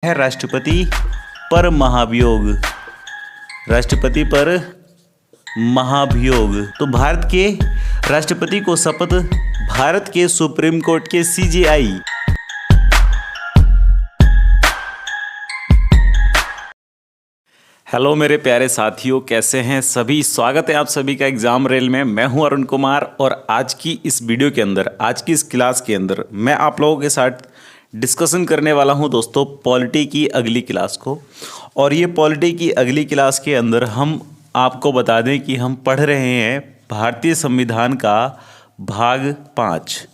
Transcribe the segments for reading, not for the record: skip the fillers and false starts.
है राष्ट्रपति पर महाभियोग। राष्ट्रपति पर महाभियोग। तो भारत के राष्ट्रपति को शपथ भारत के सुप्रीम कोर्ट के सीजेआई हेलो मेरे प्यारे साथियों, कैसे हैं सभी। स्वागत है आप सभी का एग्जाम रेल में। मैं हूं अरुण कुमार और आज की इस वीडियो के अंदर, आज की इस क्लास के अंदर मैं आप लोगों के साथ डिस्कशन करने वाला हूं दोस्तों पॉलिटी की अगली क्लास को। और ये पॉलिटी की अगली क्लास के अंदर हम आपको बता दें कि हम पढ़ रहे हैं भारतीय संविधान का भाग 5।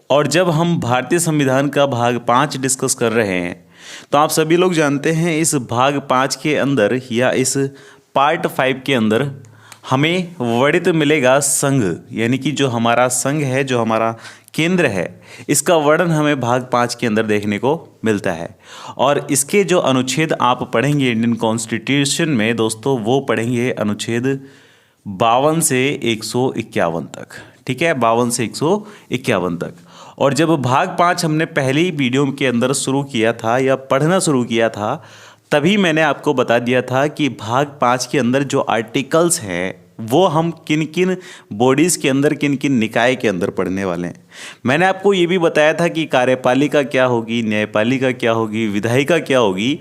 और जब हम भारतीय संविधान का भाग 5 डिस्कस कर रहे हैं तो आप सभी लोग जानते हैं इस भाग 5 के अंदर या इस पार्ट 5 के अंदर हमें वर्णित मिलेगा संघ, यानी कि जो हमारा संघ है, जो हमारा केंद्र है, इसका वर्णन हमें भाग 5 के अंदर देखने को मिलता है। और इसके जो अनुच्छेद आप पढ़ेंगे इंडियन कॉन्स्टिट्यूशन में दोस्तों, वो पढ़ेंगे अनुच्छेद 52 से 151 तक। ठीक है, 52 से 151 तक। और जब भाग 5 हमने पहली वीडियो के अंदर शुरू किया था या पढ़ना शुरू किया था, तभी मैंने आपको बता दिया था कि भाग 5 के अंदर जो आर्टिकल्स हैं वो हम किन किन बॉडीज़ के अंदर, किन किन निकाय के अंदर पढ़ने वाले हैं। मैंने आपको ये भी बताया था कि कार्यपालिका क्या होगी, न्यायपालिका क्या होगी, विधायिका क्या होगी।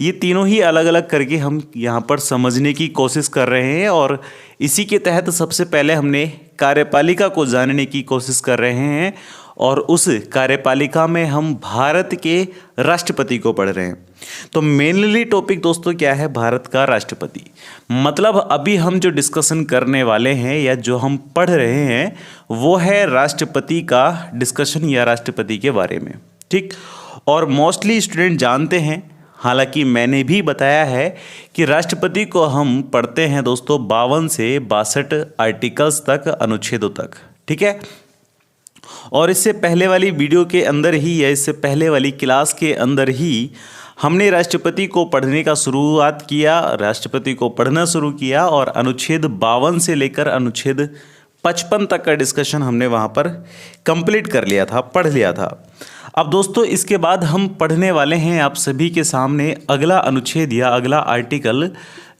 ये तीनों ही अलग अलग करके हम यहाँ पर समझने की कोशिश कर रहे हैं। और इसी के तहत सबसे पहले हमने कार्यपालिका को जानने की कोशिश कर रहे हैं। और उस कार्यपालिका में हम भारत के राष्ट्रपति को पढ़ रहे हैं। तो मेनली टॉपिक दोस्तों क्या है, भारत का राष्ट्रपति। मतलब अभी हम जो डिस्कशन करने वाले हैं या जो हम पढ़ रहे हैं वो है राष्ट्रपति का डिस्कशन या राष्ट्रपति के बारे में। ठीक, और मोस्टली स्टूडेंट जानते हैं, हालांकि मैंने भी बताया है कि राष्ट्रपति को हम पढ़ते हैं दोस्तों 52 से 62 आर्टिकल्स तक, अनुच्छेदों तक। ठीक है, और इससे पहले वाली वीडियो के अंदर ही या इससे पहले वाली क्लास के अंदर ही हमने राष्ट्रपति को पढ़ने का शुरुआत किया, राष्ट्रपति को पढ़ना शुरू किया और अनुच्छेद 52 से लेकर अनुच्छेद 55 तक का डिस्कशन हमने वहाँ पर कंप्लीट कर लिया था, पढ़ लिया था। अब दोस्तों इसके बाद हम पढ़ने वाले हैं आप सभी के सामने अगला अनुच्छेद या अगला आर्टिकल,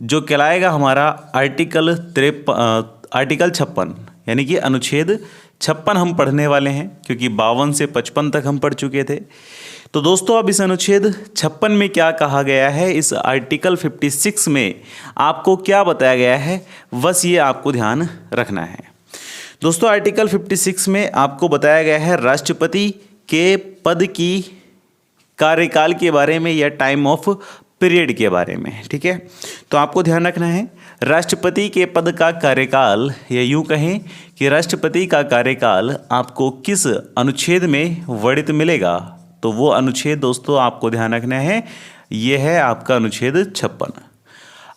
जो कहलाएगा हमारा आर्टिकल 56, यानी कि अनुच्छेद 56 हम पढ़ने वाले हैं, क्योंकि 52 से 55 तक हम पढ़ चुके थे। तो दोस्तों अब इस अनुच्छेद 56 में क्या कहा गया है, इस आर्टिकल 56 में आपको क्या बताया गया है, बस ये आपको ध्यान रखना है। दोस्तों आर्टिकल 56 में आपको बताया गया है राष्ट्रपति के पद की कार्यकाल के बारे में या टाइम ऑफ पीरियड के बारे में। ठीक है, तो आपको ध्यान रखना है राष्ट्रपति के पद का कार्यकाल, या यूं कहें कि राष्ट्रपति का कार्यकाल आपको किस अनुच्छेद में वर्णित मिलेगा। तो वो अनुच्छेद दोस्तों आपको ध्यान रखना है, ये है आपका अनुच्छेद 56।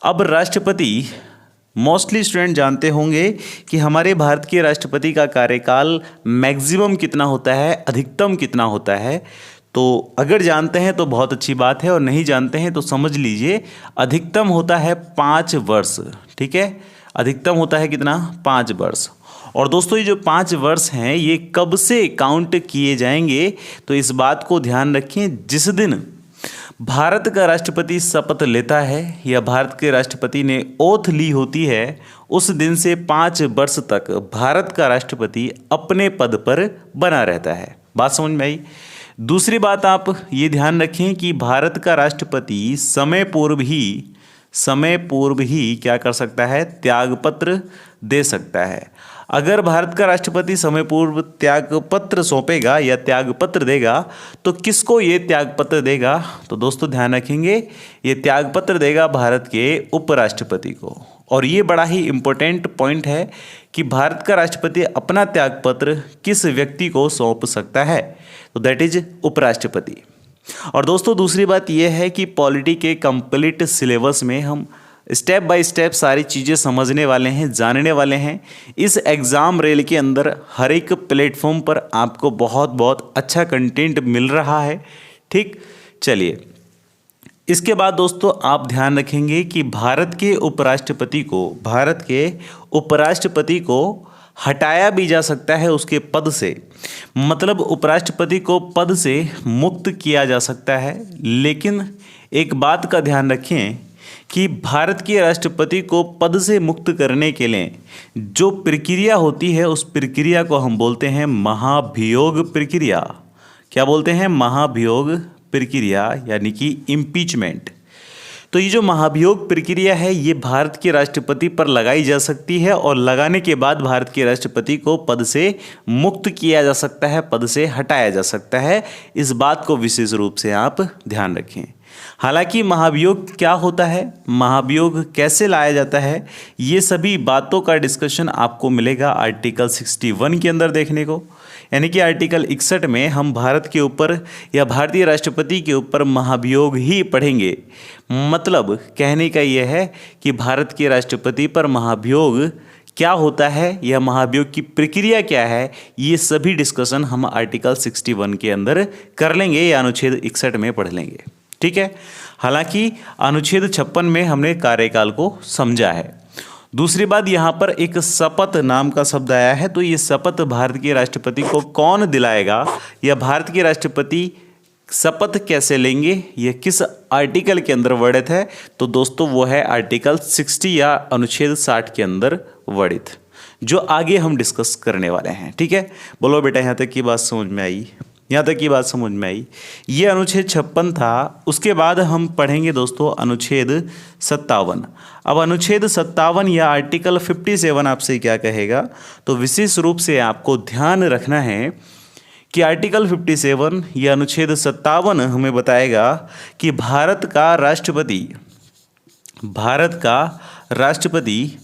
अब राष्ट्रपति, मोस्टली स्टूडेंट जानते होंगे कि हमारे भारत के राष्ट्रपति का कार्यकाल मैक्सिमम कितना होता है, अधिकतम कितना होता है। तो अगर जानते हैं तो बहुत अच्छी बात है, और नहीं जानते हैं तो समझ लीजिए अधिकतम होता है 5 वर्ष। ठीक है, अधिकतम होता है कितना, 5 वर्ष। और दोस्तों ये जो 5 वर्ष हैं ये कब से काउंट किए जाएंगे, तो इस बात को ध्यान रखें, जिस दिन भारत का राष्ट्रपति शपथ लेता है या भारत के राष्ट्रपति ने ओथ ली होती है, उस दिन से 5 वर्ष तक भारत का राष्ट्रपति अपने पद पर बना रहता है। बात समझ में आई। दूसरी बात आप ये ध्यान रखें कि भारत का राष्ट्रपति समय पूर्व ही क्या कर सकता है, त्यागपत्र दे सकता है। अगर भारत का राष्ट्रपति समय पूर्व त्यागपत्र सौंपेगा या त्यागपत्र देगा तो किसको ये त्यागपत्र देगा, तो दोस्तों ध्यान रखेंगे ये त्यागपत्र देगा भारत के उपराष्ट्रपति को। और ये बड़ा ही इम्पोर्टेंट पॉइंट है कि भारत का राष्ट्रपति अपना त्यागपत्र किस व्यक्ति को सौंप सकता है, तो दैट इज उपराष्ट्रपति। और दोस्तों दूसरी बात यह है कि पॉलिटी के कंप्लीट सिलेबस में हम स्टेप बाय स्टेप सारी चीज़ें समझने वाले हैं, जानने वाले हैं। इस एग्ज़ाम रेल के अंदर हर एक प्लेटफॉर्म पर आपको बहुत बहुत अच्छा कंटेंट मिल रहा है। ठीक, चलिए इसके बाद दोस्तों आप ध्यान रखेंगे कि भारत के उपराष्ट्रपति को हटाया भी जा सकता है उसके पद से। मतलब उपराष्ट्रपति को पद से मुक्त किया जा सकता है। लेकिन एक बात का ध्यान रखें कि भारत के राष्ट्रपति को पद से मुक्त करने के लिए जो प्रक्रिया होती है उस प्रक्रिया को हम बोलते हैं महाभियोग प्रक्रिया। क्या बोलते हैं? महाभियोग प्रक्रिया, यानी कि इम्पीचमेंट। तो ये जो महाभियोग प्रक्रिया है ये भारत के राष्ट्रपति पर लगाई जा सकती है और लगाने के बाद भारत के राष्ट्रपति को पद से मुक्त किया जा सकता है, पद से हटाया जा सकता है। इस बात को विशेष रूप से आप ध्यान रखें। हालांकि महाभियोग क्या होता है, महाभियोग कैसे लाया जाता है, ये सभी बातों का डिस्कशन आपको मिलेगा आर्टिकल 61 के अंदर देखने को। यानी कि आर्टिकल 61 में हम भारत के ऊपर या भारतीय राष्ट्रपति के ऊपर महाभियोग ही पढ़ेंगे। मतलब कहने का यह है कि भारत के राष्ट्रपति पर महाभियोग क्या होता है या महाभियोग की प्रक्रिया क्या है, ये सभी डिस्कशन हम आर्टिकल 61 के अंदर कर लेंगे या अनुच्छेद 61 में पढ़ लेंगे। ठीक है। हालांकि अनुच्छेद 56 में हमने कार्यकाल को समझा है। दूसरी बात, यहाँ पर एक शपथ नाम का शब्द आया है। तो ये शपथ भारत के राष्ट्रपति को कौन दिलाएगा या भारत के राष्ट्रपति शपथ कैसे लेंगे, यह किस आर्टिकल के अंदर वर्णित है? तो दोस्तों वो है आर्टिकल 60 या अनुच्छेद 60 के अंदर वर्णित, जो आगे हम डिस्कस करने वाले हैं। ठीक है। बोलो बेटा, यहाँ तक की बात समझ में आई? यहाँ तक की बात समझ में आई? ये अनुच्छेद 56 था। उसके बाद हम पढ़ेंगे दोस्तों अनुच्छेद 57। अब अनुच्छेद 57 या आर्टिकल 57 आपसे क्या कहेगा? तो विशेष रूप से आपको ध्यान रखना है कि आर्टिकल 57 या अनुच्छेद 57 हमें बताएगा कि भारत का राष्ट्रपति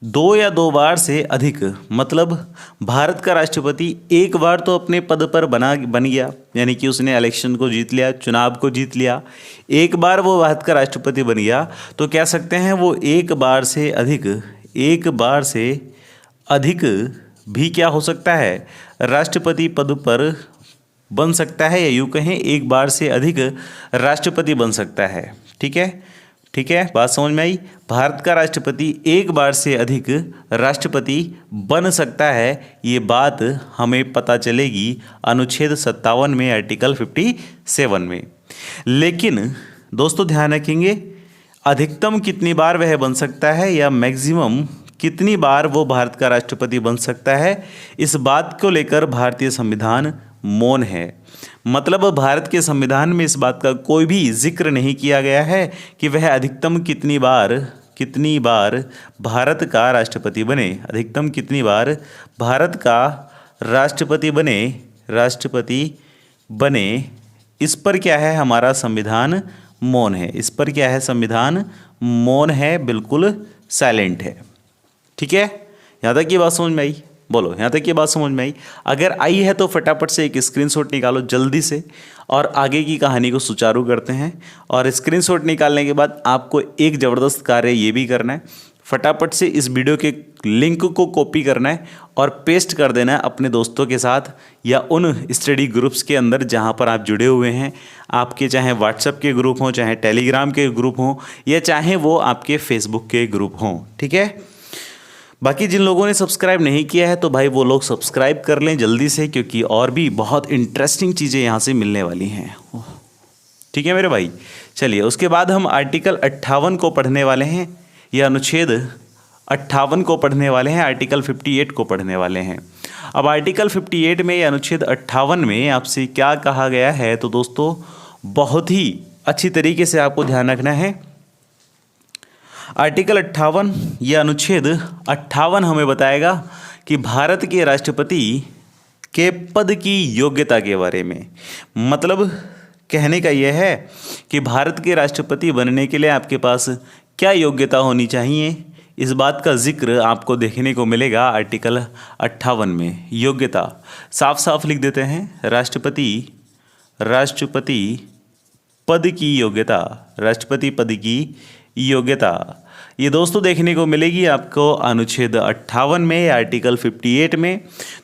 2 या 2 बार से अधिक, मतलब भारत का राष्ट्रपति एक बार तो अपने पद पर बन गया, यानी कि उसने इलेक्शन को जीत लिया, चुनाव को जीत लिया, एक बार वो भारत का राष्ट्रपति बन गया, तो कह सकते हैं वो एक बार से अधिक भी क्या हो सकता है? राष्ट्रपति पद पर बन सकता है, या यूँ कहें एक बार से अधिक राष्ट्रपति बन सकता है। ठीक है। ठीक है, बात समझ में आई? भारत का राष्ट्रपति एक बार से अधिक राष्ट्रपति बन सकता है, ये बात हमें पता चलेगी अनुच्छेद 57 में, आर्टिकल 57 में। लेकिन दोस्तों ध्यान रखेंगे, अधिकतम कितनी बार वह बन सकता है या मैक्सिमम कितनी बार वो भारत का राष्ट्रपति बन सकता है, इस बात को लेकर भारतीय संविधान मौन है। मतलब भारत के संविधान में इस बात का कोई भी जिक्र नहीं किया गया है कि वह अधिकतम कितनी बार भारत का राष्ट्रपति बने, अधिकतम कितनी बार भारत का राष्ट्रपति बने। इस पर क्या है? हमारा संविधान मौन है। इस पर क्या है? संविधान मौन है, बिल्कुल साइलेंट है। ठीक है। यहाँ तक की बात समझ में आई? बोलो, यहाँ तक ये बात समझ में आई? अगर आई है तो फटाफट से एक स्क्रीनशॉट निकालो जल्दी से, और आगे की कहानी को सुचारू करते हैं। और स्क्रीनशॉट निकालने के बाद आपको एक ज़बरदस्त कार्य ये भी करना है, फटाफट से इस वीडियो के लिंक को कॉपी करना है और पेस्ट कर देना है अपने दोस्तों के साथ या उन स्टडी ग्रुप्स के अंदर जहाँ पर आप जुड़े हुए हैं। आपके चाहे व्हाट्सएप के ग्रुप हों, चाहे टेलीग्राम के ग्रुप हों, या चाहे वो आपके फेसबुक के ग्रुप हों। ठीक है। बाकी जिन लोगों ने सब्सक्राइब नहीं किया है तो भाई वो लोग सब्सक्राइब कर लें जल्दी से, क्योंकि और भी बहुत इंटरेस्टिंग चीज़ें यहाँ से मिलने वाली हैं। ठीक है मेरे भाई। चलिए, उसके बाद हम आर्टिकल 58 को पढ़ने वाले हैं, या अनुच्छेद 58 को पढ़ने वाले हैं, आर्टिकल 58 को पढ़ने वाले हैं। अब आर्टिकल 58 में या अनुच्छेद 58 में आपसे क्या कहा गया है? तो दोस्तों बहुत ही अच्छी तरीके से आपको ध्यान रखना है। आर्टिकल 58 या अनुच्छेद 58 हमें बताएगा कि भारत के राष्ट्रपति के पद की योग्यता के बारे में। मतलब कहने का यह है कि भारत के राष्ट्रपति बनने के लिए आपके पास क्या योग्यता होनी चाहिए, इस बात का जिक्र आपको देखने को मिलेगा आर्टिकल 58 में। योग्यता साफ साफ लिख देते हैं, राष्ट्रपति पद की योग्यता, राष्ट्रपति पद की योग्यता ये दोस्तों देखने को मिलेगी आपको अनुच्छेद 58 में, आर्टिकल 58 में।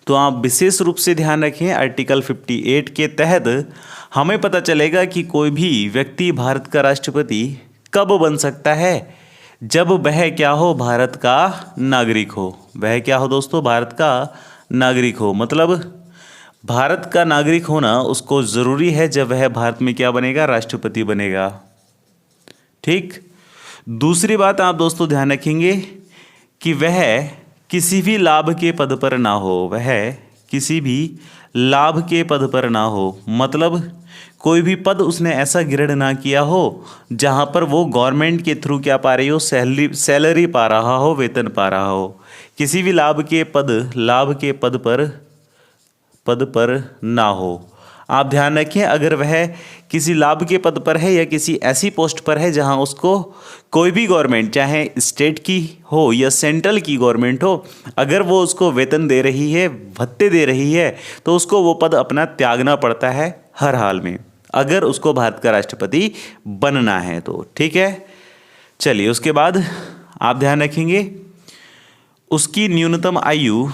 तो आप विशेष रूप से ध्यान रखें, आर्टिकल 58 के तहत हमें पता चलेगा कि कोई भी व्यक्ति भारत का राष्ट्रपति कब बन सकता है, जब वह क्या हो, भारत का नागरिक हो। वह क्या हो दोस्तों, भारत का नागरिक हो। मतलब भारत का नागरिक होना उसको ज़रूरी है जब वह भारत में क्या बनेगा, राष्ट्रपति बनेगा। ठीक। दूसरी बात आप दोस्तों ध्यान रखेंगे कि वह किसी भी लाभ के पद पर ना हो। वह किसी भी लाभ के पद पर ना हो, मतलब कोई भी पद उसने ऐसा ग्रहण ना किया हो जहां पर वो गवर्नमेंट के थ्रू क्या पा रही हो, सैलरी पा रहा हो, वेतन पा रहा हो। किसी भी लाभ के पद पर ना हो। आप ध्यान रखें, अगर वह किसी लाभ के पद पर है या किसी ऐसी पोस्ट पर है जहां उसको कोई भी गवर्नमेंट, चाहे स्टेट की हो या सेंट्रल की गवर्नमेंट हो, अगर वो उसको वेतन दे रही है, भत्ते दे रही है, तो उसको वो पद अपना त्यागना पड़ता है हर हाल में, अगर उसको भारत का राष्ट्रपति बनना है तो। ठीक है, चलिए उसके बाद आप ध्यान रखेंगे उसकी न्यूनतम आयु,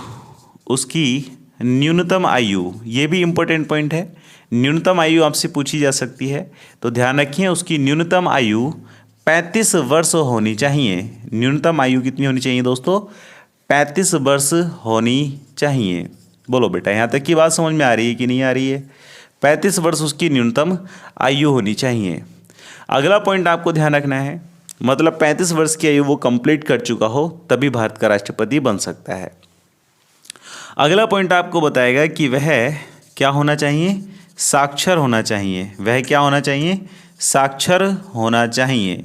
ये भी इंपॉर्टेंट पॉइंट है। न्यूनतम आयु आपसे पूछी जा सकती है, तो ध्यान रखिए उसकी न्यूनतम आयु 35 वर्ष होनी चाहिए। न्यूनतम आयु कितनी होनी चाहिए दोस्तों, 35 वर्ष होनी चाहिए। बोलो बेटा, यहाँ तक की बात समझ में आ रही है कि नहीं आ रही है? 35 वर्ष उसकी न्यूनतम आयु होनी चाहिए। अगला पॉइंट आपको ध्यान रखना है, मतलब 35 वर्ष की आयु वो कंप्लीट कर चुका हो तभी भारत का राष्ट्रपति बन सकता है। अगला पॉइंट आपको बताएगा कि वह क्या होना चाहिए, साक्षर होना चाहिए। वह क्या होना चाहिए, साक्षर होना चाहिए।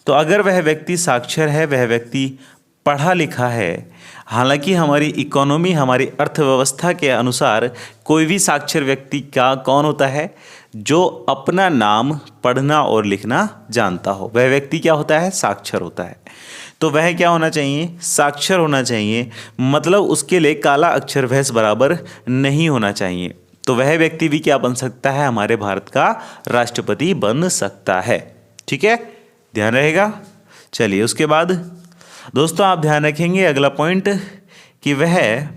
तो अगर वह व्यक्ति साक्षर है, वह व्यक्ति पढ़ा लिखा है, हालांकि हमारी इकोनॉमी, हमारी अर्थव्यवस्था के अनुसार कोई भी साक्षर व्यक्ति का कौन होता है, जो अपना नाम पढ़ना और लिखना जानता हो, वह व्यक्ति क्या होता है, साक्षर होता है। तो वह क्या होना चाहिए, साक्षर होना चाहिए। मतलब उसके लिए काला अक्षर भैंस बराबर नहीं होना चाहिए। तो वह व्यक्ति भी क्या बन सकता है, हमारे भारत का राष्ट्रपति बन सकता है। ठीक है, ध्यान रहेगा। चलिए उसके बाद दोस्तों आप ध्यान रखेंगे अगला पॉइंट कि वह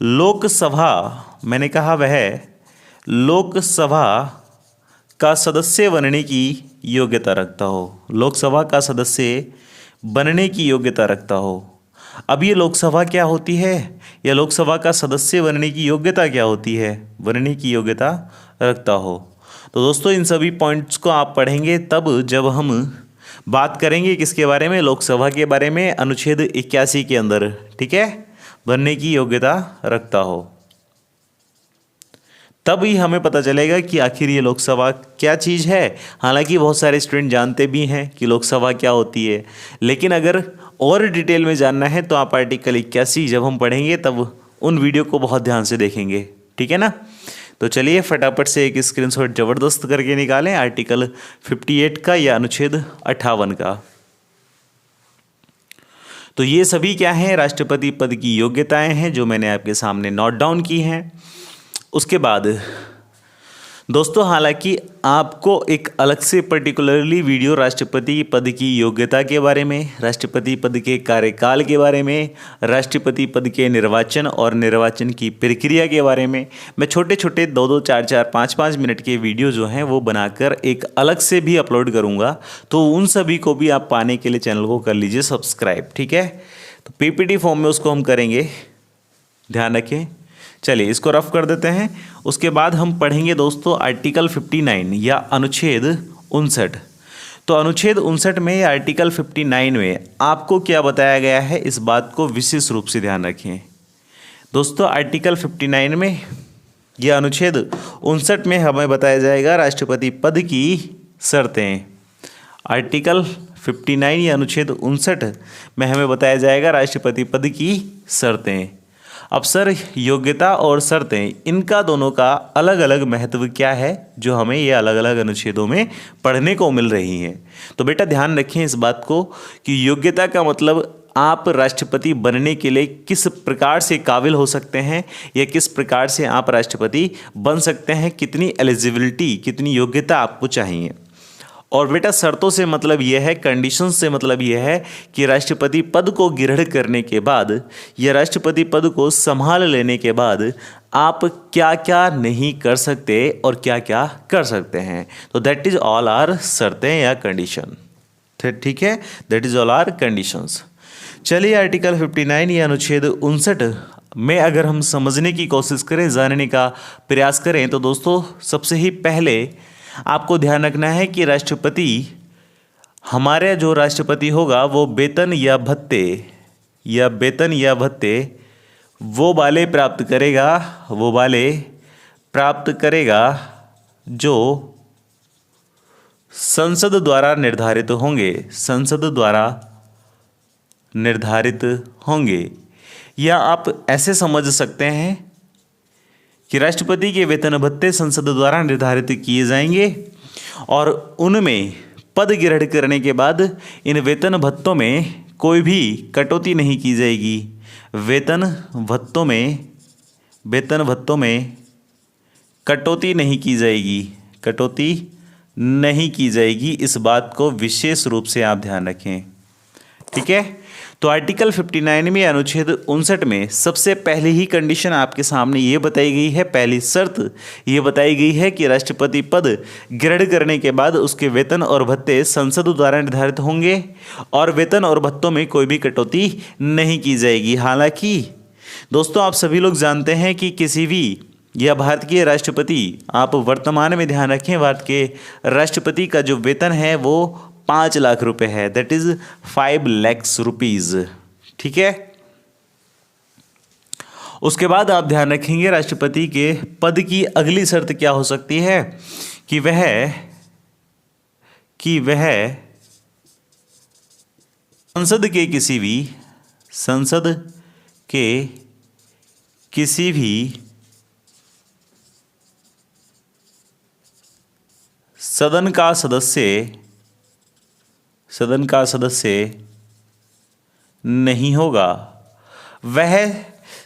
लोकसभा, मैंने कहा वह लोकसभा का सदस्य बनने की योग्यता रखता हो। लोकसभा का सदस्य बनने की योग्यता रखता हो। अब ये लोकसभा क्या होती है, या लोकसभा का सदस्य बनने की योग्यता क्या होती है, बनने की योग्यता रखता हो। तो दोस्तों इन सभी पॉइंट्स को आप पढ़ेंगे तब जब हम बात करेंगे किसके बारे में, लोकसभा के बारे में, अनुच्छेद 81 के अंदर। ठीक है, बनने की योग्यता रखता हो, तब ही हमें पता चलेगा कि आखिर ये लोकसभा क्या चीज़ है। हालांकि बहुत सारे स्टूडेंट जानते भी हैं कि लोकसभा क्या होती है, लेकिन अगर और डिटेल में जानना है तो आप आर्टिकल 81 जब हम पढ़ेंगे तब उन वीडियो को बहुत ध्यान से देखेंगे। ठीक है ना। तो चलिए फटाफट से एक स्क्रीनशॉट ज़बरदस्त करके निकालें आर्टिकल 58 का या अनुच्छेद 58 का। तो ये सभी क्या हैं, राष्ट्रपति पद की योग्यताएं हैं जो मैंने आपके सामने नोट डाउन की हैं। उसके बाद दोस्तों हालांकि आपको एक अलग से पर्टिकुलरली वीडियो राष्ट्रपति पद की योग्यता के बारे में, राष्ट्रपति पद के कार्यकाल के बारे में, राष्ट्रपति पद के निर्वाचन और निर्वाचन की प्रक्रिया के बारे में मैं छोटे छोटे 2-2, 4-4, 5-5 मिनट के वीडियो जो हैं वो बनाकर एक अलग से भी अपलोड करूँगा। तो उन सभी को भी आप पाने के लिए चैनल को कर लीजिए सब्सक्राइब। ठीक है, तो PPT फॉर्म में उसको हम करेंगे, ध्यान रखें। चलिए इसको रफ कर देते हैं। उसके बाद हम पढ़ेंगे दोस्तों आर्टिकल 59 या अनुच्छेद 59। तो अनुच्छेद 59 में या आर्टिकल 59 में आपको क्या बताया गया है, इस बात को विशेष रूप से ध्यान रखें दोस्तों। आर्टिकल 59 में या अनुच्छेद 59 में हमें बताया जाएगा राष्ट्रपति पद की शर्तें। आर्टिकल 59 या अनुच्छेद 59 में हमें बताया जाएगा राष्ट्रपति पद की शर्तें। अब सर योग्यता और शर्तें, इनका दोनों का अलग अलग महत्व क्या है जो हमें ये अलग अलग अनुच्छेदों में पढ़ने को मिल रही हैं। तो बेटा ध्यान रखें इस बात को कि योग्यता का मतलब आप राष्ट्रपति बनने के लिए किस प्रकार से काबिल हो सकते हैं या किस प्रकार से आप राष्ट्रपति बन सकते हैं, कितनी एलिजिबिलिटी, कितनी योग्यता आपको चाहिए। और बेटा शर्तों से मतलब यह है, कंडीशन से मतलब यह है कि राष्ट्रपति पद को ग्रहण करने के बाद या राष्ट्रपति पद को संभाल लेने के बाद आप क्या क्या नहीं कर सकते और क्या क्या कर सकते हैं। तो दैट इज ऑल आर शर्तें या कंडीशन। ठीक है, that is all are conditions. चलिए आर्टिकल 59 या अनुच्छेद 59 में अगर हम समझने की कोशिश करें, जानने का प्रयास करें, तो दोस्तों सबसे ही पहले आपको ध्यान रखना है कि राष्ट्रपति, हमारे जो राष्ट्रपति होगा वो वेतन या भत्ते वो वाले प्राप्त करेगा जो संसद द्वारा निर्धारित होंगे। या आप ऐसे समझ सकते हैं कि राष्ट्रपति के वेतन भत्ते संसद द्वारा निर्धारित किए जाएंगे और उनमें पद ग्रहण करने के बाद इन वेतन भत्तों में कोई भी कटौती नहीं की जाएगी। वेतन भत्तों में कटौती नहीं की जाएगी, इस बात को विशेष रूप से आप ध्यान रखें। ठीक है, तो आर्टिकल 59 में अनुच्छेद 59 में सबसे पहली ही कंडीशन आपके सामने ये बताई गई है, पहली शर्त ये बताई गई है कि राष्ट्रपति पद ग्रहण करने के बाद उसके वेतन और भत्ते संसद द्वारा निर्धारित होंगे और वेतन और भत्तों में कोई भी कटौती नहीं की जाएगी। हालांकि दोस्तों आप सभी लोग जानते हैं कि किसी भी या भारत के राष्ट्रपति, आप वर्तमान में ध्यान रखें, भारत के राष्ट्रपति का जो वेतन है वो 5 लाख रुपए है, दैट इज 5 लाख रुपीज। ठीक है, उसके बाद आप ध्यान रखेंगे राष्ट्रपति के पद की अगली शर्त क्या हो सकती है कि वह संसद के किसी भी सदन का सदस्य नहीं होगा। वह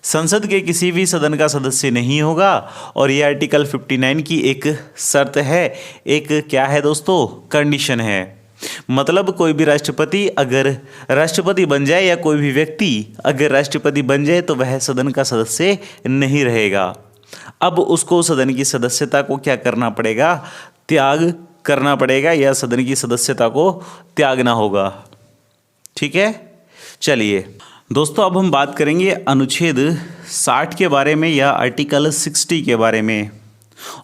संसद के किसी भी सदन का सदस्य नहीं होगा और यह आर्टिकल 59 की एक शर्त है, एक क्या है दोस्तों, कंडीशन है। मतलब कोई भी राष्ट्रपति अगर राष्ट्रपति बन जाए या कोई भी व्यक्ति अगर राष्ट्रपति बन जाए तो वह सदन का सदस्य नहीं रहेगा। अब उसको सदन की सदस्यता को क्या करना पड़ेगा, त्याग करना पड़ेगा या सदन की सदस्यता को त्यागना होगा। ठीक है, चलिए दोस्तों अब हम बात करेंगे अनुच्छेद 60 के बारे में या आर्टिकल 60 के बारे में।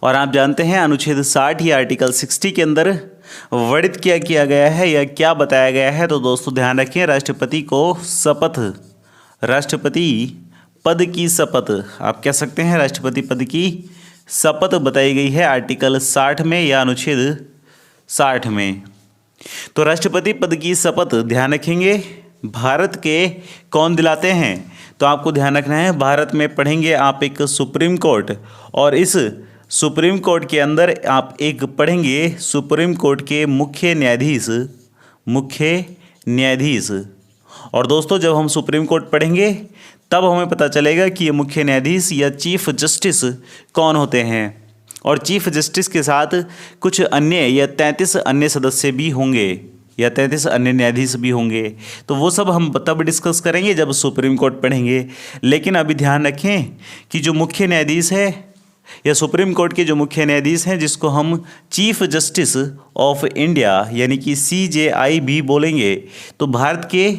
और आप जानते हैं अनुच्छेद 60 या आर्टिकल 60 के अंदर वर्णित क्या किया गया है या क्या बताया गया है। तो दोस्तों ध्यान रखें, राष्ट्रपति पद की शपथ, आप कह सकते हैं राष्ट्रपति पद की शपथ बताई गई है आर्टिकल 60 में या अनुच्छेद 60 में। तो राष्ट्रपति पद की शपथ ध्यान रखेंगे भारत के कौन दिलाते हैं, तो आपको ध्यान रखना है भारत में पढ़ेंगे आप एक सुप्रीम कोर्ट, और इस सुप्रीम कोर्ट के अंदर आप एक पढ़ेंगे सुप्रीम कोर्ट के मुख्य न्यायाधीश। और दोस्तों जब हम सुप्रीम कोर्ट पढ़ेंगे तब हमें पता चलेगा कि ये मुख्य न्यायाधीश या चीफ जस्टिस कौन होते हैं। और चीफ जस्टिस के साथ कुछ अन्य या 33 अन्य सदस्य भी होंगे या 33 अन्य न्यायाधीश भी होंगे। तो वो सब हम तब डिस्कस करेंगे जब सुप्रीम कोर्ट पढ़ेंगे। लेकिन अभी ध्यान रखें कि जो मुख्य न्यायाधीश है या सुप्रीम कोर्ट के जो मुख्य न्यायाधीश हैं जिसको हम चीफ जस्टिस ऑफ इंडिया यानी कि CJI भी बोलेंगे, तो भारत के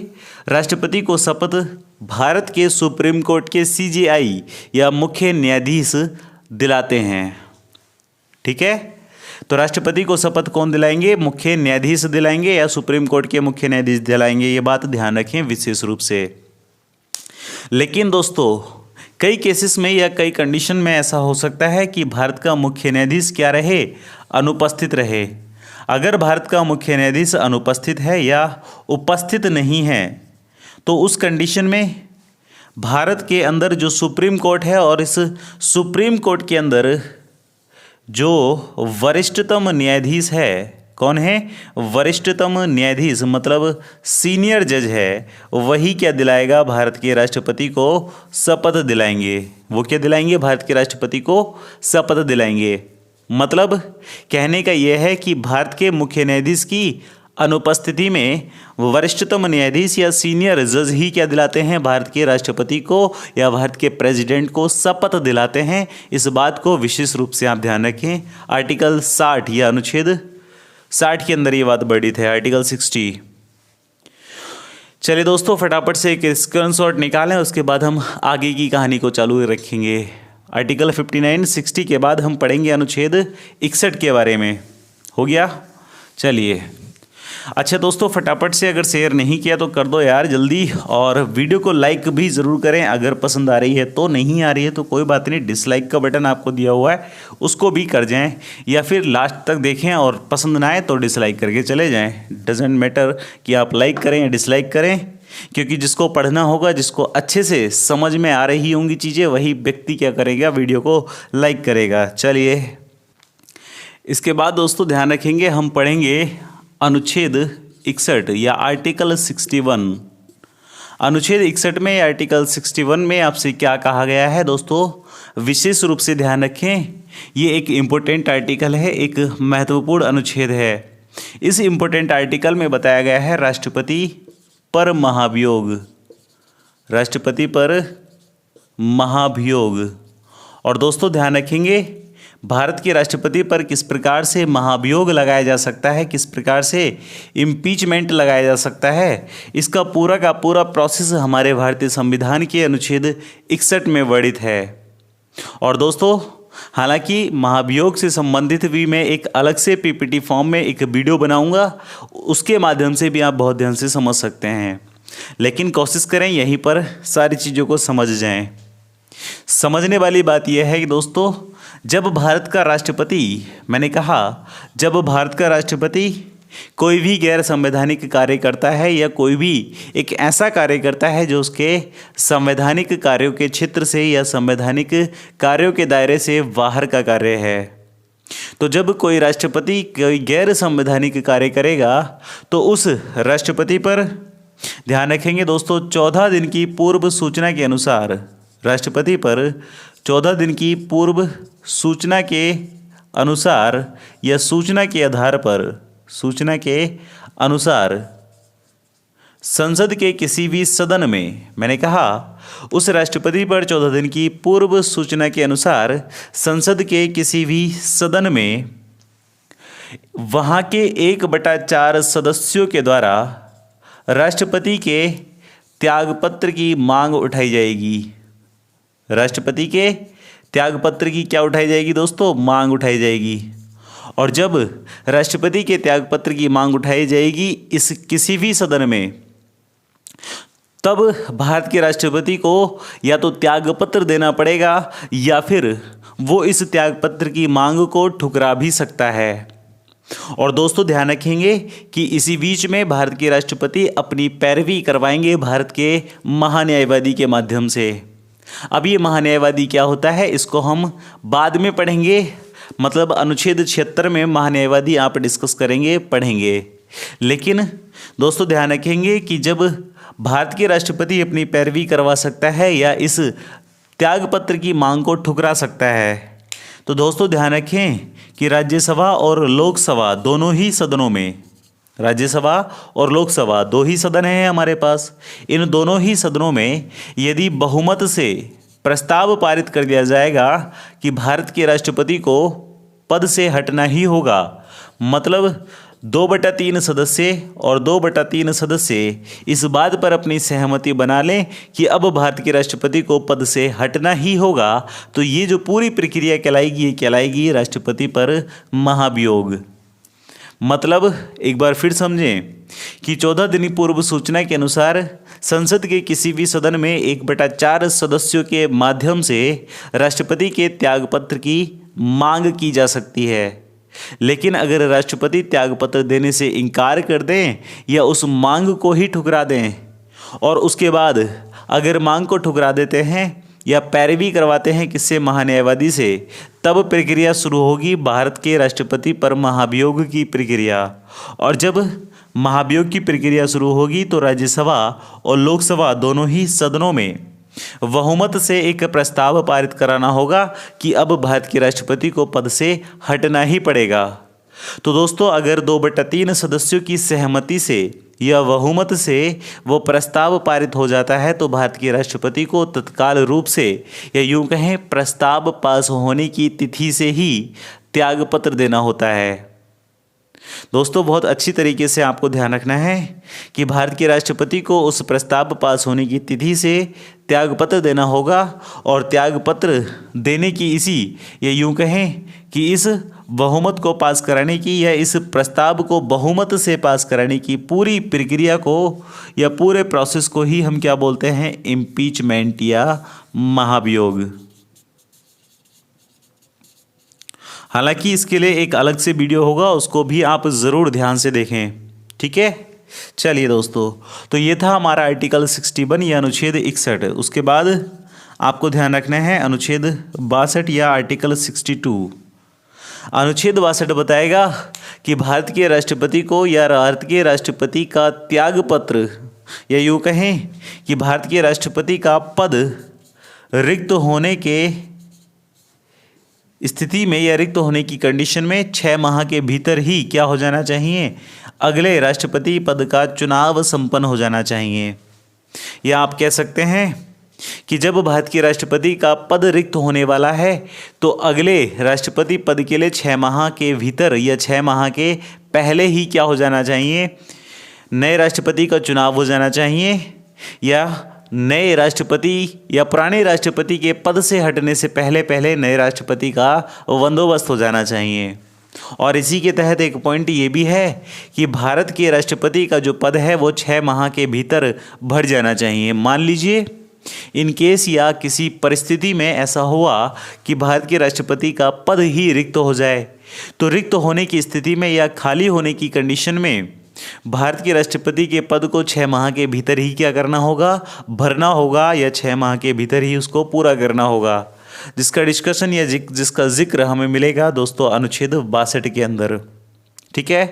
राष्ट्रपति को शपथ भारत के सुप्रीम कोर्ट के CJI या मुख्य न्यायाधीश दिलाते हैं। ठीक है, तो राष्ट्रपति को शपथ कौन दिलाएंगे, मुख्य न्यायाधीश दिलाएंगे या सुप्रीम कोर्ट के मुख्य न्यायाधीश दिलाएंगे, ये बात ध्यान रखें विशेष रूप से। लेकिन दोस्तों कई केसेस में या कई कंडीशन में ऐसा हो सकता है कि भारत का मुख्य न्यायाधीश क्या रहे, अनुपस्थित रहे। अगर भारत का मुख्य न्यायाधीश अनुपस्थित है या उपस्थित नहीं है तो उस कंडीशन में भारत के अंदर जो सुप्रीम कोर्ट है और इस सुप्रीम कोर्ट के अंदर जो वरिष्ठतम न्यायाधीश है, कौन है, वरिष्ठतम न्यायाधीश मतलब सीनियर जज है, वही क्या दिलाएगा, भारत के राष्ट्रपति को शपथ दिलाएंगे। वो क्या दिलाएंगे, भारत के राष्ट्रपति को शपथ दिलाएंगे। मतलब कहने का यह है कि भारत के मुख्य न्यायाधीश की अनुपस्थिति में वरिष्ठतम न्यायाधीश या सीनियर जज ही क्या दिलाते हैं, भारत के राष्ट्रपति को या भारत के प्रेसिडेंट को शपथ दिलाते हैं। इस बात को विशेष रूप से आप ध्यान रखें। आर्टिकल 60 या अनुच्छेद 60 के अंदर ये बात वर्णित है, आर्टिकल 60। चलिए दोस्तों, फटाफट से एक स्क्रीनशॉट निकालें, उसके बाद हम आगे की कहानी को चालू रखेंगे। आर्टिकल 59, 60 के बाद हम पढ़ेंगे अनुच्छेद 61 के बारे में। हो गया? चलिए, अच्छा दोस्तों, फटाफट से अगर शेयर नहीं किया तो कर दो यार जल्दी, और वीडियो को लाइक भी ज़रूर करें अगर पसंद आ रही है तो। नहीं आ रही है तो कोई बात नहीं, डिसलाइक का बटन आपको दिया हुआ है उसको भी कर जाएं, या फिर लास्ट तक देखें और पसंद ना आए तो डिसलाइक करके चले जाएं। डजेंट मैटर कि आप लाइक करें या डिसलाइक करें, क्योंकि जिसको पढ़ना होगा, जिसको अच्छे से समझ में आ रही होंगी चीज़ें, वही व्यक्ति क्या करेगा, वीडियो को लाइक करेगा। चलिए, इसके बाद दोस्तों ध्यान रखेंगे, हम पढ़ेंगे अनुच्छेद 61 या आर्टिकल 61। अनुच्छेद 61 में, आर्टिकल 61 में आपसे क्या कहा गया है दोस्तों, विशेष रूप से ध्यान रखें, ये एक इम्पोर्टेंट आर्टिकल है, एक महत्वपूर्ण अनुच्छेद है। इस इम्पोर्टेंट आर्टिकल में बताया गया है राष्ट्रपति पर महाभियोग, राष्ट्रपति पर महाभियोग। और दोस्तों ध्यान रखेंगे, भारत के राष्ट्रपति पर किस प्रकार से महाभियोग लगाया जा सकता है, किस प्रकार से इम्पीचमेंट लगाया जा सकता है, इसका पूरा का पूरा प्रोसेस हमारे भारतीय संविधान के अनुच्छेद 61 में वर्णित है। और दोस्तों, हालांकि महाभियोग से संबंधित भी मैं एक अलग से पीपीटी फॉर्म में एक वीडियो बनाऊंगा, उसके माध्यम से भी आप बहुत ध्यान से समझ सकते हैं, लेकिन कोशिश करें यहीं पर सारी चीज़ों को समझ जाएं। समझने वाली बात यह है कि दोस्तों, जब भारत का राष्ट्रपति, मैंने कहा जब भारत का राष्ट्रपति कोई भी गैर संवैधानिक कार्य करता है या कोई भी एक ऐसा कार्य करता है जो उसके संवैधानिक कार्यों के क्षेत्र से या संवैधानिक कार्यों के दायरे से बाहर का कार्य है, तो जब कोई राष्ट्रपति कोई गैर संवैधानिक कार्य करेगा तो उस राष्ट्रपति पर, ध्यान रखेंगे दोस्तों, 14 दिन की पूर्व सूचना के अनुसार, राष्ट्रपति पर 14 दिन की पूर्व सूचना के अनुसार या सूचना के आधार पर, सूचना के अनुसार संसद के किसी भी सदन में, मैंने कहा उस राष्ट्रपति पर 14 दिन की पूर्व सूचना के अनुसार संसद के किसी भी सदन में वहाँ के 1/4 सदस्यों के द्वारा राष्ट्रपति के त्यागपत्र की मांग उठाई जाएगी। राष्ट्रपति के त्यागपत्र की क्या उठाई जाएगी दोस्तों, मांग उठाई जाएगी। और जब राष्ट्रपति के त्यागपत्र की मांग उठाई जाएगी इस किसी भी सदन में, तब भारत के राष्ट्रपति को या तो त्यागपत्र देना पड़ेगा या फिर वो इस त्यागपत्र की मांग को ठुकरा भी सकता है। और दोस्तों ध्यान रखेंगे कि इसी बीच में भारत के राष्ट्रपति अपनी पैरवी करवाएंगे भारत के महान्यायवादी के माध्यम से। अब ये महान्यायवादी क्या होता है इसको हम बाद में पढ़ेंगे, मतलब अनुच्छेद 76 में महान्यायवादी आप डिस्कस करेंगे, पढ़ेंगे। लेकिन दोस्तों ध्यान रखेंगे कि जब भारत के राष्ट्रपति अपनी पैरवी करवा सकता है या इस त्यागपत्र की मांग को ठुकरा सकता है, तो दोस्तों ध्यान रखें कि राज्यसभा और लोकसभा दोनों ही सदनों में, राज्यसभा और लोकसभा दो ही सदन हैं हमारे पास, इन दोनों ही सदनों में यदि बहुमत से प्रस्ताव पारित कर दिया जाएगा कि भारत के राष्ट्रपति को पद से हटना ही होगा, मतलब 2/3 सदस्य और 2/3 सदस्य इस बात पर अपनी सहमति बना लें कि अब भारत के राष्ट्रपति को पद से हटना ही होगा, तो ये जो पूरी प्रक्रिया कहलाएगी, ये कहलाएगी राष्ट्रपति पर महाभियोग। मतलब एक बार फिर समझें कि 14 दिन पूर्व सूचना के अनुसार संसद के किसी भी सदन में 1/4 सदस्यों के माध्यम से राष्ट्रपति के त्यागपत्र की मांग की जा सकती है। लेकिन अगर राष्ट्रपति त्यागपत्र देने से इनकार कर दें या उस मांग को ही ठुकरा दें, और उसके बाद अगर मांग को ठुकरा देते हैं या पैरवी करवाते हैं किससे, महान्यायवादी से, तब प्रक्रिया शुरू होगी भारत के राष्ट्रपति पर महाभियोग की प्रक्रिया। और जब महाभियोग की प्रक्रिया शुरू होगी तो राज्यसभा और लोकसभा दोनों ही सदनों में बहुमत से एक प्रस्ताव पारित कराना होगा कि अब भारत के राष्ट्रपति को पद से हटना ही पड़ेगा। तो दोस्तों अगर 2/3 सदस्यों की सहमति से या बहुमत से वो प्रस्ताव पारित हो जाता है तो भारत के राष्ट्रपति को तत्काल रूप से, या यूं कहें प्रस्ताव पास होने की तिथि से ही त्यागपत्र देना होता है। दोस्तों बहुत अच्छी तरीके से आपको ध्यान रखना है कि भारत के राष्ट्रपति को उस प्रस्ताव पास होने की तिथि से त्यागपत्र देना होगा और त्यागपत्र देने की या यूं कहें कि इस बहुमत को पास कराने की या इस प्रस्ताव को बहुमत से पास कराने की पूरी प्रक्रिया को या पूरे प्रोसेस को ही हम क्या बोलते हैं, इम्पीचमेंट या महाभियोग। हालांकि इसके लिए एक अलग से वीडियो होगा, उसको भी आप ज़रूर ध्यान से देखें, ठीक है। चलिए दोस्तों, तो ये था हमारा आर्टिकल 61 या अनुच्छेद 61। उसके बाद आपको ध्यान रखना है अनुच्छेद 62 या आर्टिकल 62। अनुच्छेद 62 बताएगा कि भारत के राष्ट्रपति को या भारत के राष्ट्रपति का त्यागपत्र या यूँ कहें कि भारत के राष्ट्रपति का पद रिक्त होने के स्थिति में या रिक्त होने की कंडीशन में 6 माह के भीतर ही क्या हो जाना चाहिए, अगले राष्ट्रपति पद का चुनाव संपन्न हो जाना चाहिए। या आप कह सकते हैं कि जब भारत के राष्ट्रपति का पद रिक्त होने वाला है तो अगले राष्ट्रपति पद के लिए 6 माह के भीतर या 6 माह के पहले ही क्या हो जाना चाहिए, नए राष्ट्रपति का चुनाव हो जाना चाहिए या नए राष्ट्रपति या पुराने राष्ट्रपति के पद से हटने से पहले पहले नए राष्ट्रपति का बंदोबस्त हो जाना चाहिए। और इसी के तहत एक पॉइंट ये भी है कि भारत के राष्ट्रपति का जो पद है वो 6 माह के भीतर भर जाना चाहिए। मान लीजिए इन केस या किसी परिस्थिति में ऐसा हुआ कि भारत के राष्ट्रपति का पद ही रिक्त हो जाए, तो रिक्त होने की स्थिति में या खाली होने की कंडीशन में भारत के राष्ट्रपति के पद को 6 माह के भीतर ही क्या करना होगा, भरना होगा या 6 माह के भीतर ही उसको पूरा करना होगा, जिसका डिस्कशन या जिसका जिक्र हमें मिलेगा दोस्तों अनुच्छेद 62 के अंदर, ठीक है।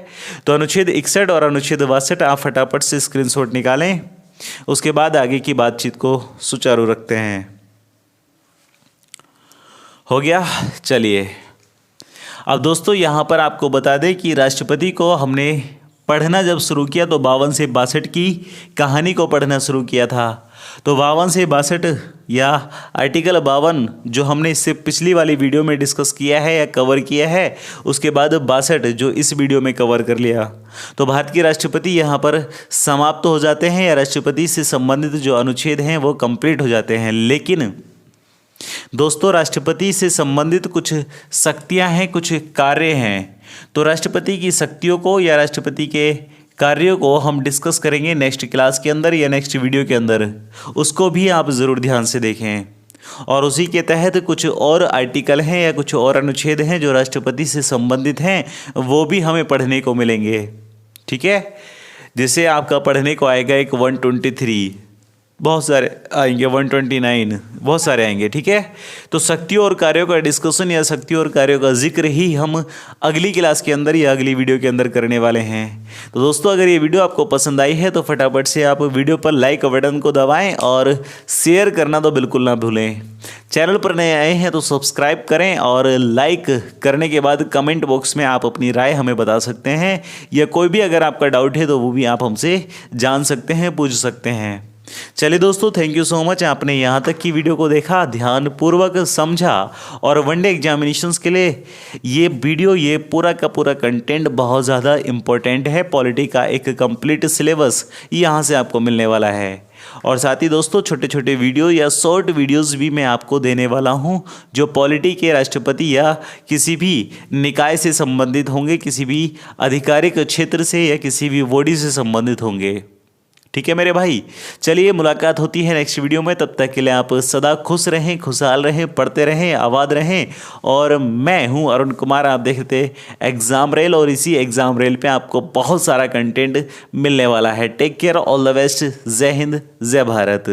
तो अनुच्छेद 61 और अनुच्छेद 62 आप फटाफट से स्क्रीनशॉट निकालें, उसके बाद आगे की बातचीत को सुचारू रखते हैं। हो गया। चलिए अब दोस्तों यहाँ पर आपको बता दें कि राष्ट्रपति को हमने पढ़ना जब शुरू किया तो 52 से 62 की कहानी को पढ़ना शुरू किया था। तो 52 से 62 या आर्टिकल 52 जो हमने इससे पिछली वाली वीडियो में डिस्कस किया है या कवर किया है, उसके बाद 62 जो इस वीडियो में कवर कर लिया। तो भारत के राष्ट्रपति यहाँ पर समाप्त हो जाते हैं या राष्ट्रपति से संबंधित जो अनुच्छेद हैं वो कंप्लीट हो जाते हैं। लेकिन दोस्तों राष्ट्रपति से संबंधित कुछ शक्तियाँ हैं, कुछ कार्य हैं। तो राष्ट्रपति की शक्तियों को या राष्ट्रपति के कार्यों को हम डिस्कस करेंगे नेक्स्ट क्लास के अंदर या नेक्स्ट वीडियो के अंदर, उसको भी आप ज़रूर ध्यान से देखें। और उसी के तहत कुछ और आर्टिकल हैं या कुछ और अनुच्छेद हैं जो राष्ट्रपति से संबंधित हैं, वो भी हमें पढ़ने को मिलेंगे, ठीक है। जैसे आपका पढ़ने को आएगा एक 123, बहुत सारे आएंगे, 129, बहुत सारे आएंगे, ठीक है। तो शक्तियों और कार्यों का डिस्कशन या शक्तियों और कार्यों का जिक्र ही हम अगली क्लास के अंदर या अगली वीडियो के अंदर करने वाले हैं। तो दोस्तों अगर ये वीडियो आपको पसंद आई है तो फटाफट से आप वीडियो पर लाइक बटन को दबाएं और शेयर करना तो बिल्कुल ना भूलें। चैनल पर नए आए हैं तो सब्सक्राइब करें और लाइक करने के बाद कमेंट बॉक्स में आप अपनी राय हमें बता सकते हैं या कोई भी अगर आपका डाउट है तो वो भी आप हमसे जान सकते हैं, पूछ सकते हैं। चलिए दोस्तों, थैंक यू सो मच, आपने यहाँ तक की वीडियो को देखा, ध्यानपूर्वक समझा और वनडे एग्जामिनेशंस के लिए ये वीडियो, ये पूरा का पूरा कंटेंट बहुत ज़्यादा इम्पोर्टेंट है। पॉलिटी का एक कंप्लीट सिलेबस यहाँ से आपको मिलने वाला है। और साथ ही दोस्तों छोटे छोटे वीडियो या शॉर्ट वीडियोस भी मैं आपको देने वाला हूँ जो पॉलिटी के राष्ट्रपति या किसी भी निकाय से संबंधित होंगे, किसी भी आधिकारिक क्षेत्र से या किसी भी बॉडी से संबंधित होंगे, ठीक है मेरे भाई। चलिए मुलाकात होती है नेक्स्ट वीडियो में, तब तक के लिए आप सदा खुश रहें, खुशहाल रहें, पढ़ते रहें, आबाद रहें। और मैं हूं अरुण कुमार, आप देखते एग्ज़ाम रेल और इसी एग्ज़ाम रेल पे आपको बहुत सारा कंटेंट मिलने वाला है। Take care, all the best, Jai Hind, जय भारत।